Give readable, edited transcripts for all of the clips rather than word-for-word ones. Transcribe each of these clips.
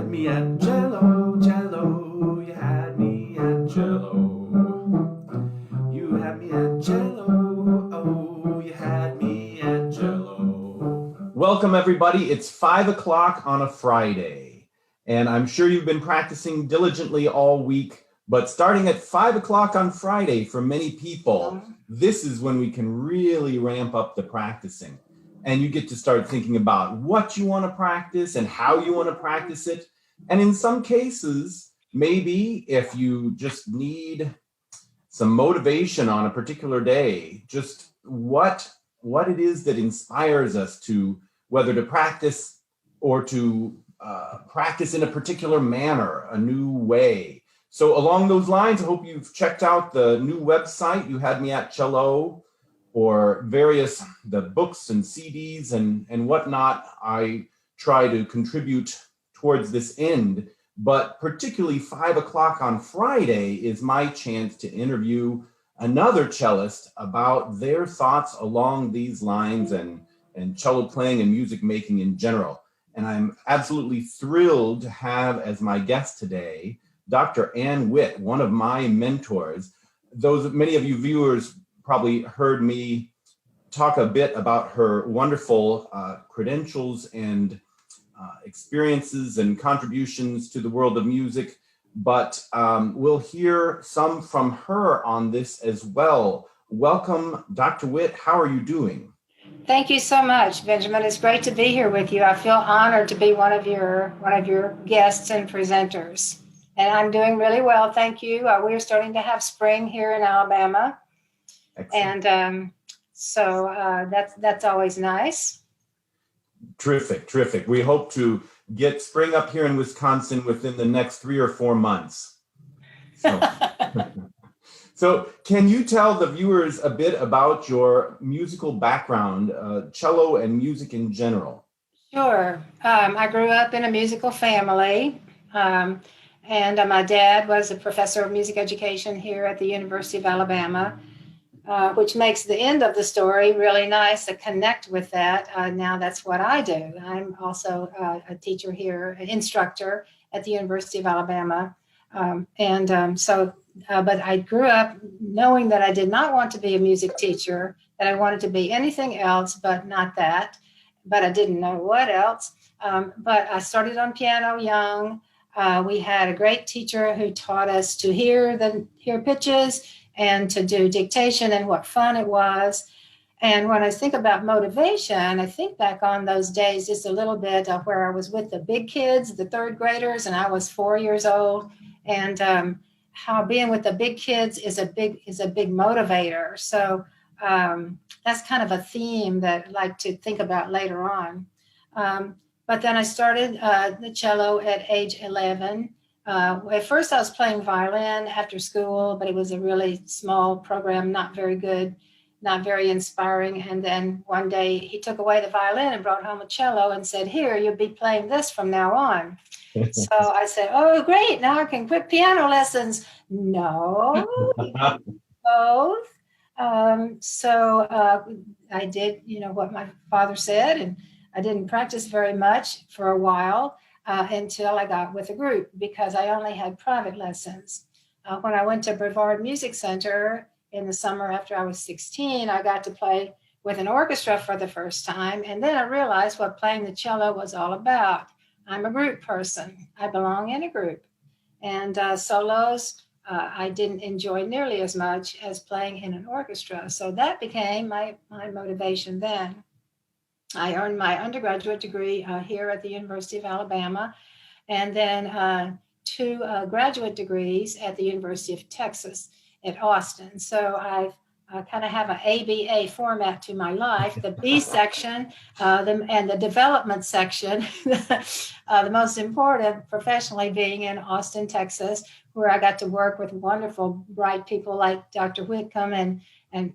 had me at cello, cello. You had me at cello. You had me at cello. Oh, you had me at cello. Welcome, everybody. It's 5 o'clock on a Friday, and I'm sure you've been practicing diligently all week. But starting at 5 o'clock on Friday, for many people, this is when we can really ramp up the practicing. And you get to start thinking about what you want to practice and how you want to practice it. And in some cases, maybe if you just need some motivation on a particular day, just what it is that inspires us to, whether to practice or to practice in a particular manner, a new way. So along those lines, I hope you've checked out the new website, You Had Me at Cello, or the books and CDs and whatnot. I try to contribute towards this end, but particularly 5 o'clock on Friday is my chance to interview another cellist about their thoughts along these lines and cello playing and music making in general. And I'm absolutely thrilled to have as my guest today, Dr. Anne Witt, one of my mentors. Many of you viewers probably heard me talk a bit about her wonderful credentials and experiences and contributions to the world of music, but we'll hear some from her on this as well. Welcome, Dr. Witt. How are you doing? Thank you so much, Benjamin. It's great to be here with you. I feel honored to be one of your guests and presenters. And I'm doing really well, thank you. We are starting to have spring here in Alabama. Excellent. And so that's always nice. Terrific. We hope to get spring up here in Wisconsin within the next 3 or 4 months. So can you tell the viewers a bit about your musical background, cello and music in general? Sure. I grew up in a musical family. And my dad was a professor of music education here at the University of Alabama, which makes the end of the story really nice to connect with that. Now that's what I do. I'm also a teacher here, an instructor at the University of Alabama. But I grew up knowing that I did not want to be a music teacher, that I wanted to be anything else, but not that. But I didn't know what else. But I started on piano young. We had a great teacher who taught us to hear pitches and to do dictation, and what fun it was. And when I think about motivation, I think back on those days just a little bit where I was with the big kids, the third graders, and I was 4 years old, and how being with the big kids is a big motivator. So that's kind of a theme that I like to think about later on. But then I started the cello at age 11. At first I was playing violin after school, but it was a really small program, not very good, not very inspiring. And then one day he took away the violin and brought home a cello and said, "Here, you'll be playing this from now on." So I said, "Oh, great, now I can quit piano lessons." No, both. So I did, what my father said, and I didn't practice very much for a while until I got with a group, because I only had private lessons. When I went to Brevard Music Center in the summer after I was 16, I got to play with an orchestra for the first time. And then I realized what playing the cello was all about. I'm a group person. I belong in a group. And solos, I didn't enjoy nearly as much as playing in an orchestra. So that became my motivation then. I earned my undergraduate degree here at the University of Alabama, and then 2 graduate degrees at the University of Texas at Austin. So I kind of have an ABA format to my life. The B section and the development section, the most important professionally being in Austin, Texas, where I got to work with wonderful, bright people like Dr. Whitcomb and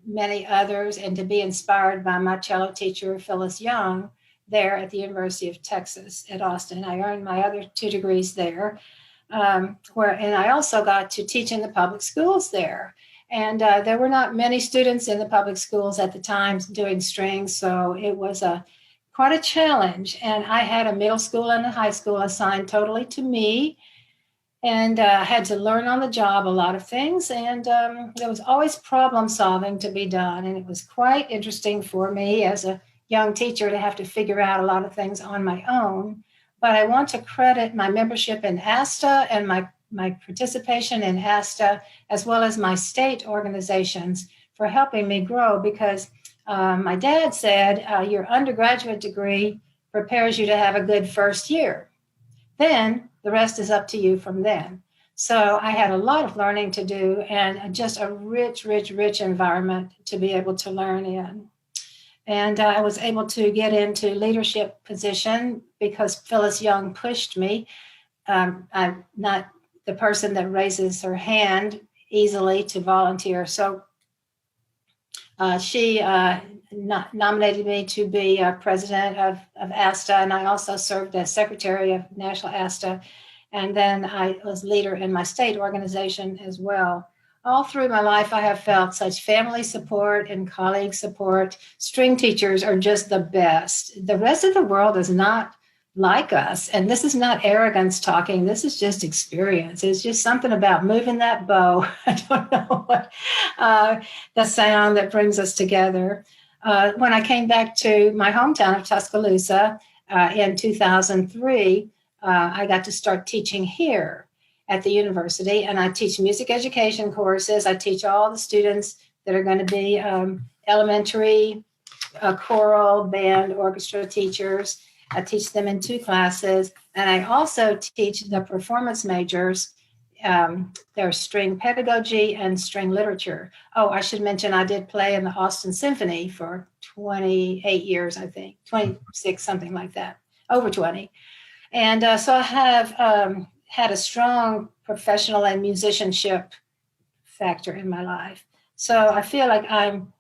many others, and to be inspired by my cello teacher, Phyllis Young, there at the University of Texas at Austin. I earned my other 2 degrees there, and I also got to teach in the public schools there. And there were not many students in the public schools at the time doing strings, so it was a quite a challenge. And I had a middle school and a high school assigned totally to me, and had to learn on the job a lot of things. And there was always problem solving to be done. And it was quite interesting for me as a young teacher to have to figure out a lot of things on my own. But I want to credit my membership in ASTA and my participation in ASTA, as well as my state organizations, for helping me grow, because my dad said, your undergraduate degree prepares you to have a good first year. Then the rest is up to you from then. So I had a lot of learning to do, and just a rich environment to be able to learn in. And I was able to get into leadership position because Phyllis Young pushed me. I'm not the person that raises her hand easily to volunteer. So she nominated me to be president of ASTA, and I also served as secretary of National ASTA. And then I was leader in my state organization as well. All through my life, I have felt such family support and colleague support. String teachers are just the best. The rest of the world is not like us. And this is not arrogance talking. This is just experience. It's just something about moving that bow. I don't know what the sound that brings us together. When I came back to my hometown of Tuscaloosa in 2003, I got to start teaching here at the university, and I teach music education courses. I teach all the students that are going to be elementary, choral, band, orchestra teachers. I teach them in 2 classes, and I also teach the performance majors, their string pedagogy and string literature. Oh, I should mention I did play in the Austin Symphony for 28 years, I think, 26, something like that, over 20. And so I have had a strong professional and musicianship factor in my life. So I feel like I'm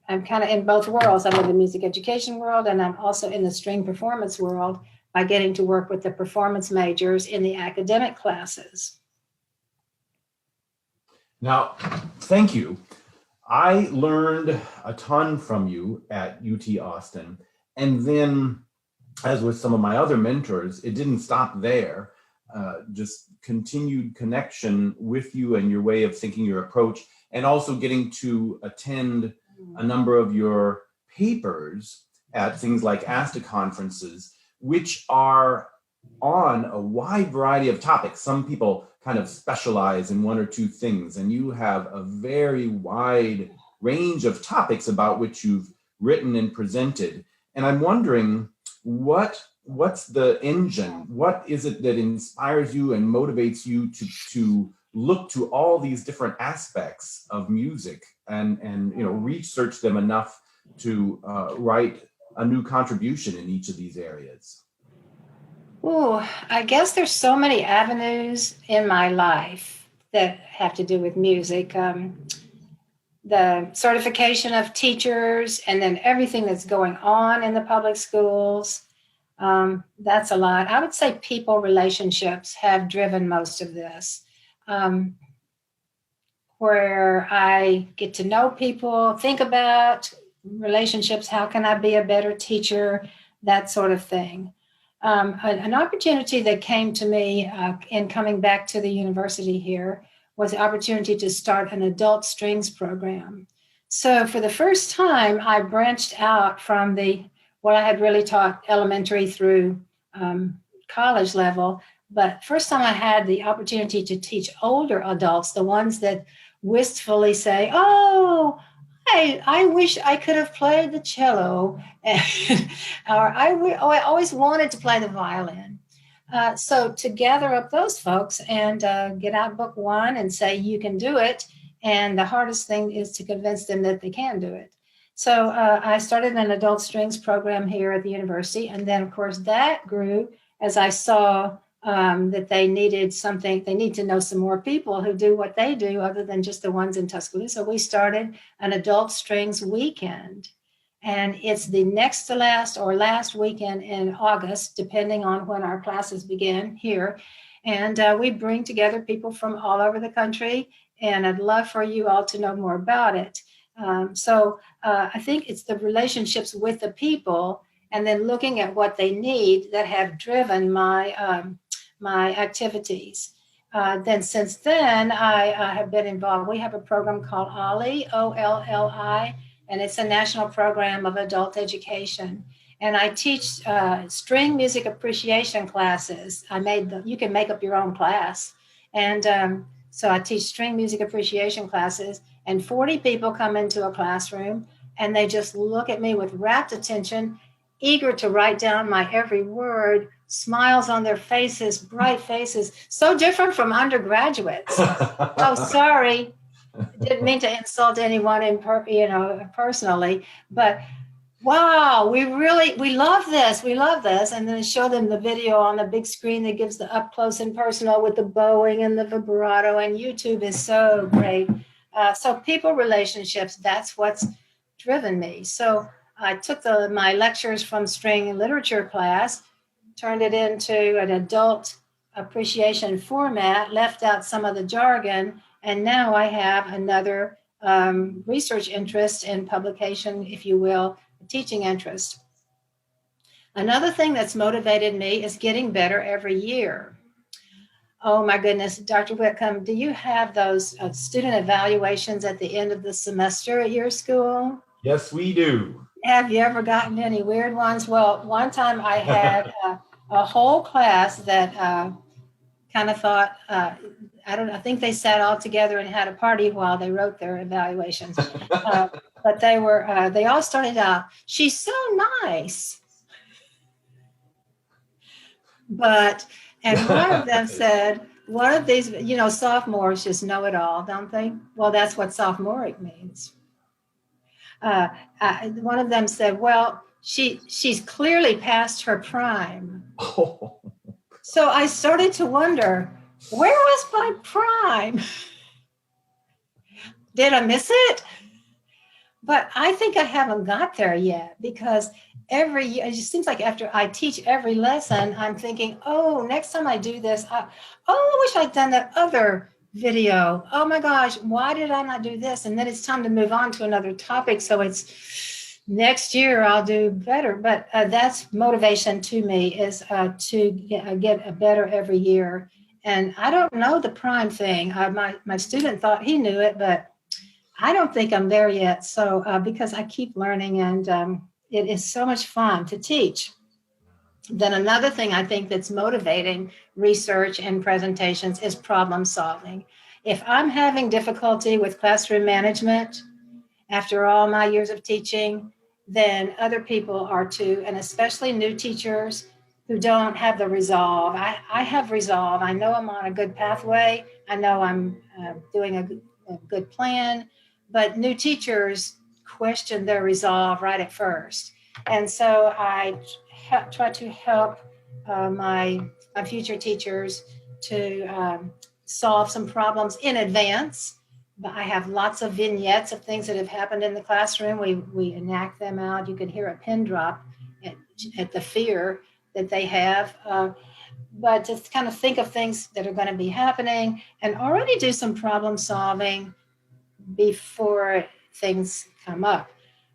kind of in both worlds. I'm in the music education world, and I'm also in the string performance world by getting to work with the performance majors in the academic classes. Now, thank you. I learned a ton from you at UT Austin. And then, as with some of my other mentors, it didn't stop there. Just continued connection with you and your way of thinking, your approach, and also getting to attend a number of your papers at things like ASTA conferences, which are on a wide variety of topics. Some people kind of specialize in 1 or 2 things, and you have a very wide range of topics about which you've written and presented. And I'm wondering, what's the engine? What is it that inspires you and motivates you to look to all these different aspects of music and research them enough to write a new contribution in each of these areas? Oh, I guess there's so many avenues in my life that have to do with music. The certification of teachers, and then everything that's going on in the public schools. That's a lot. I would say people relationships have driven most of this, where I get to know people, think about relationships, how can I be a better teacher, that sort of thing. An opportunity that came to me in coming back to the university here was the opportunity to start an adult strings program. So for the first time, I branched out from what I had really taught elementary through college level. But first time I had the opportunity to teach older adults, the ones that wistfully say, oh, I wish I could have played the cello, or I always wanted to play the violin. So to gather up those folks and get out book 1 and say, you can do it. And the hardest thing is to convince them that they can do it. So I started an adult strings program here at the university. And then, of course, that grew as I saw that they needed something. They need to know some more people who do what they do other than just the ones in Tuscaloosa. So we started an adult strings weekend. And it's the next to last or last weekend in August, depending on when our classes begin here. And we bring together people from all over the country. And I'd love for you all to know more about it. So I think it's the relationships with the people and then looking at what they need that have driven my my activities. Then since then, I have been involved. We have a program called OLLI, OLLI, and it's a national program of adult education. And I teach string music appreciation classes. You can make up your own class. And so I teach string music appreciation classes, and 40 people come into a classroom and they just look at me with rapt attention, eager to write down my every word, smiles on their faces, bright faces, so different from undergraduates. Oh, sorry. Didn't mean to insult anyone personally, but wow, we love this. We love this. And then show them the video on the big screen that gives the up close and personal with the bowing and the vibrato. And YouTube is so great. So people relationships, that's what's driven me. So I took my lectures from string and literature class, turned it into an adult appreciation format, left out some of the jargon, and now I have another research interest in publication, if you will, teaching interest. Another thing that's motivated me is getting better every year. Oh my goodness, Dr. Whitcomb, do you have those student evaluations at the end of the semester at your school? Yes, we do. Have you ever gotten any weird ones? Well, one time I had a whole class that kind of thought, I think they sat all together and had a party while they wrote their evaluations. But they all started out, she's so nice. And one of them said, one of these, sophomores just know it all, don't they? Well, that's what sophomoric means. One of them said, well, she's clearly past her prime. Oh. So I started to wonder, where was my prime? Did I miss it? But I think I haven't got there yet, because every year, it just seems like after I teach every lesson, I'm thinking, oh, next time I do this, I wish I'd done that other video. Oh my gosh, why did I not do this? And then it's time to move on to another topic. So it's next year I'll do better. But that's motivation to me, is to get better every year. And I don't know the prime thing. My student thought he knew it, but I don't think I'm there yet. So because I keep learning, and it is so much fun to teach. Then another thing I think that's motivating research and presentations is problem solving. If I'm having difficulty with classroom management after all my years of teaching, then other people are too, and especially new teachers who don't have the resolve. I have resolve. I know I'm on a good pathway. I know I'm doing a good plan, but new teachers question their resolve right at first. And so I try to help my future teachers to solve some problems in advance. But I have lots of vignettes of things that have happened in the classroom. We enact them out. You can hear a pin drop at the fear that they have. But just kind of think of things that are going to be happening and already do some problem solving before things come up.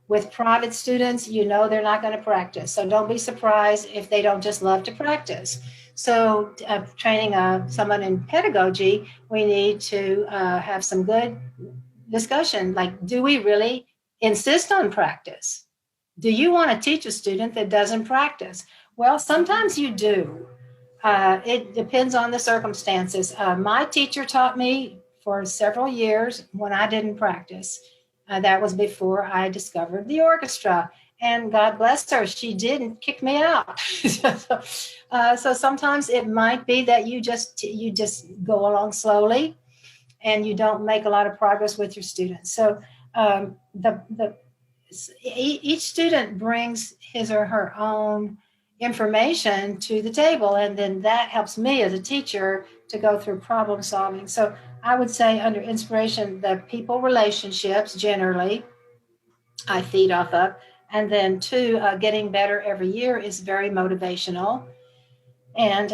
With private students, they're not going to practice. So don't be surprised if they don't just love to practice. So training someone in pedagogy, we need to have some good discussion. Like, do we really insist on practice? Do you want to teach a student that doesn't practice? Well, sometimes you do. It depends on the circumstances. My teacher taught me for several years when I didn't practice. That was before I discovered the orchestra. And God bless her, she didn't kick me out. So sometimes it might be that you just go along slowly and you don't make a lot of progress with your students. So each student brings his or her own information to the table, and then that helps me as a teacher to go through problem solving. So I would say under inspiration, the people relationships generally I feed off of. And then two, getting better every year is very motivational. And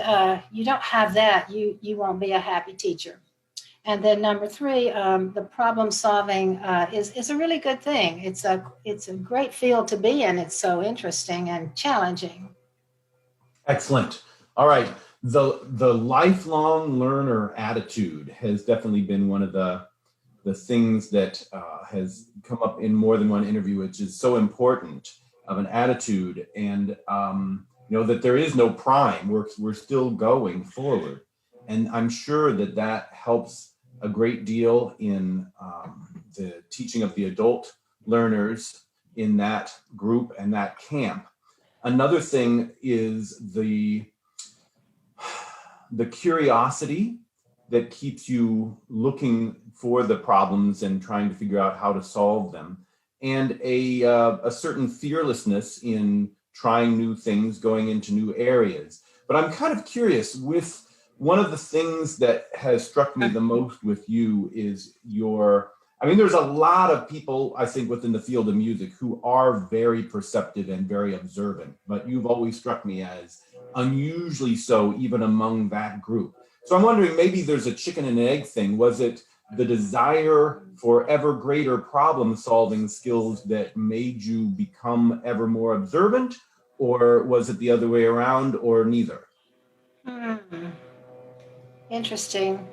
you don't have that, you won't be a happy teacher. And then number three, the problem solving is a really good thing. It's a great field to be in. It's so interesting and challenging. Excellent. All right. The lifelong learner attitude has definitely been one of the things that has come up in more than one interview, which is so important, of an attitude, and that there is no prime. We're still going forward, and I'm sure that helps a great deal in the teaching of the adult learners in that group and that camp. Another thing is the curiosity that keeps you looking for the problems and trying to figure out how to solve them, and a certain fearlessness in trying new things, going into new areas. But I'm kind of curious, with one of the things that has struck me the most with you is there's a lot of people, I think, within the field of music who are very perceptive and very observant, but you've always struck me as unusually so, even among that group. So I'm wondering, maybe there's a chicken and egg thing. Was it the desire for ever greater problem solving skills that made you become ever more observant, or was it the other way around, or neither? Interesting.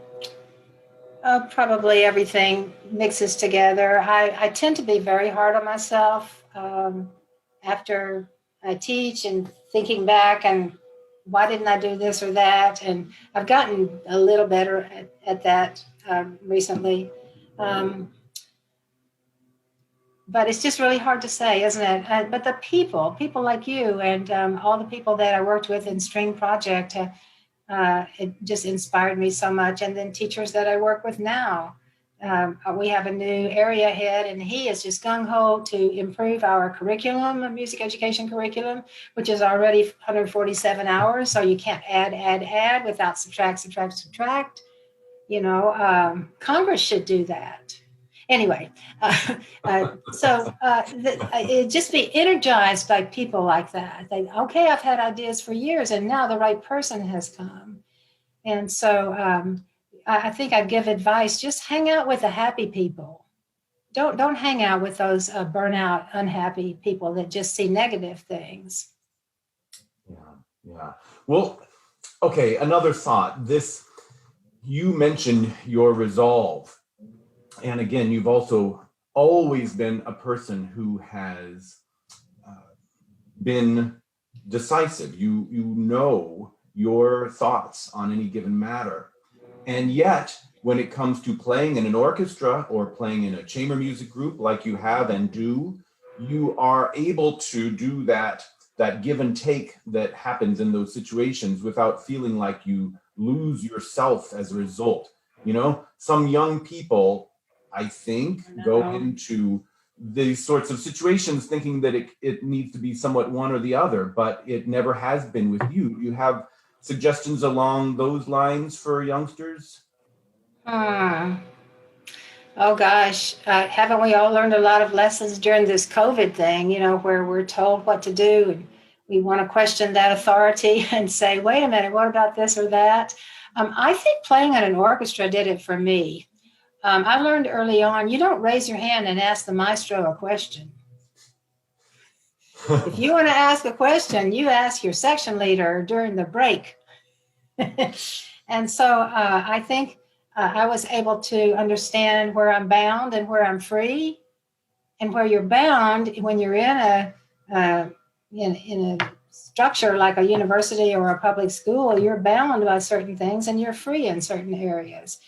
Probably everything mixes together. I tend to be very hard on myself after I teach, and thinking back and why didn't I do this or that? And I've gotten a little better at that recently. But it's just really hard to say, isn't it? But the people like you and all the people that I worked with in String Project, it just inspired me so much. And then teachers that I work with now, we have a new area head, and he is just gung-ho to improve our curriculum, music education curriculum, which is already 147 hours. So you can't add without subtract. Congress should do that. Anyway, just be energized by people like that. Okay, I've had ideas for years, and now the right person has come. And so I think I'd give advice: just hang out with the happy people. Don't hang out with those burnout, unhappy people that just see negative things. Yeah. Well, okay. Another thought. You mentioned your resolve. And again, you've also always been a person who has been decisive. You know your thoughts on any given matter. And yet, when it comes to playing in an orchestra or playing in a chamber music group like you have and do, you are able to do that give and take that happens in those situations without feeling like you lose yourself as a result. Some young people, I think, go into these sorts of situations thinking that it needs to be somewhat one or the other, but it never has been with you. You have suggestions along those lines for youngsters? Oh gosh, haven't we all learned a lot of lessons during this COVID thing, where we're told what to do, and we want to question that authority and say, wait a minute, what about this or that? I think playing in an orchestra did it for me. I learned early on, you don't raise your hand and ask the maestro a question. If you want to ask a question, you ask your section leader during the break. And so I think I was able to understand where I'm bound and where I'm free. And where you're bound, when you're in a structure like a university or a public school, you're bound by certain things and you're free in certain areas.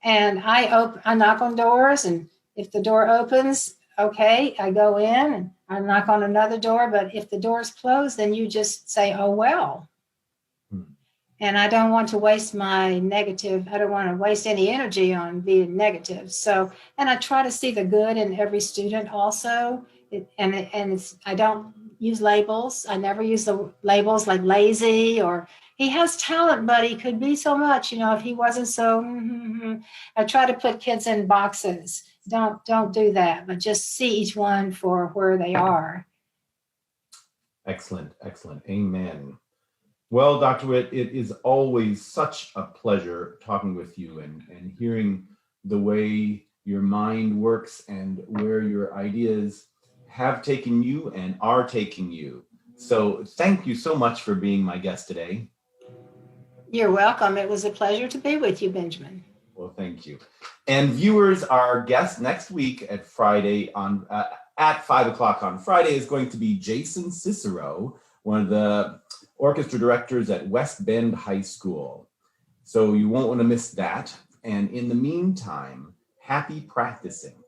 And I knock on doors, and if the door opens, okay, I go in and I knock on another door. But if the door's closed, then you just say, oh, well. And I don't want to waste I don't want to waste any energy on being negative. So, and I try to see the good in every student also. I don't use labels. I never use the labels like lazy or he has talent, but he could be so much, if he wasn't so. I try to put kids in boxes. Don't do that, but just see each one for where they are. Excellent. Amen. Well, Dr. Witt, it is always such a pleasure talking with you and hearing the way your mind works and where your ideas have taken you and are taking you. So thank you so much for being my guest today. You're welcome. It was a pleasure to be with you, Benjamin. Well, thank you. And viewers, our guest next week at Friday on at 5 o'clock on Friday is going to be Jason Cicero, one of the orchestra directors at West Bend High School. So you won't want to miss that. And in the meantime, happy practicing.